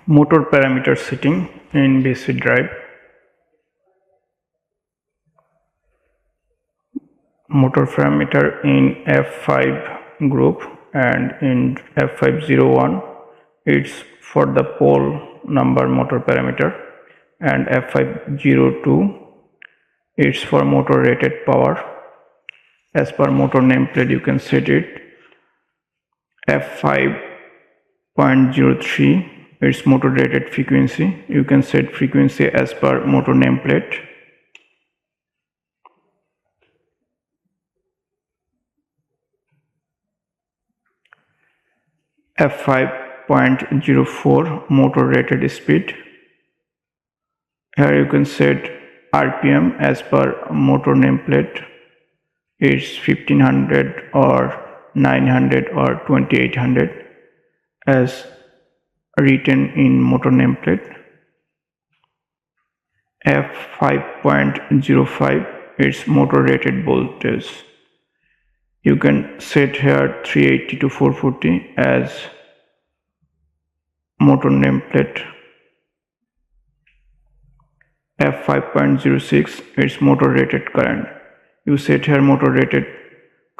Motor parameter setting in Veichi drive. Motor parameter in F5 group, and in F501 it's for the pole number motor parameter, and F502 it's for motor rated power. As per motor nameplate you can set it. F5.03 it's motor rated frequency. You can set frequency as per motor nameplate. F5.04 motor rated speed. Here you can set RPM as per motor nameplate. It's 1500 or 900 or 2800 as written in motor nameplate. F5.05 it's motor rated voltage. You can set here 380 to 440 as motor nameplate. F5.06 it's motor rated current. You set here motor rated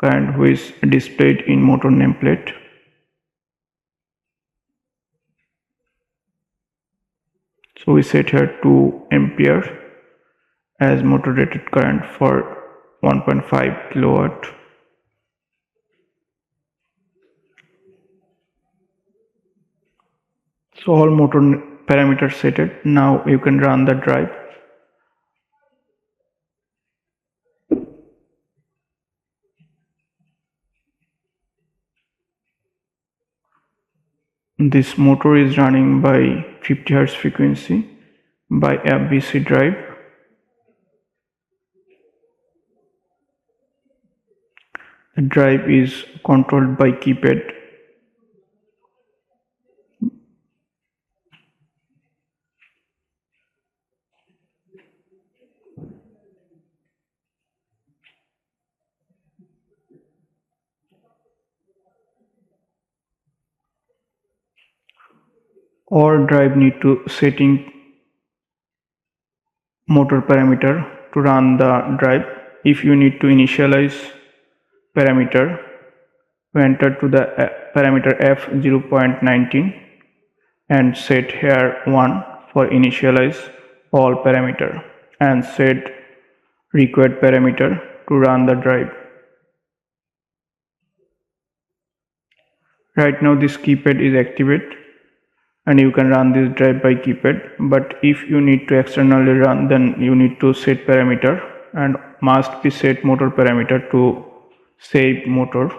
current which is displayed in motor nameplate. So we set here 2 ampere as motor rated current for 1.5 kilowatt. So all motor parameters set it. Now you can run the drive. This motor is running by 50 Hz frequency by a Veichi drive. The drive is controlled by keypad. Or drive need to setting motor parameter to run the drive. If you need to initialize parameter, we enter to the parameter F0.19 and set here 1 for initialize all parameter and set required parameter to run the drive. Right now this keypad is activated and you can run this drive by keypad, but if you need to externally run, then you need to set parameter and must be set motor parameter to save motor.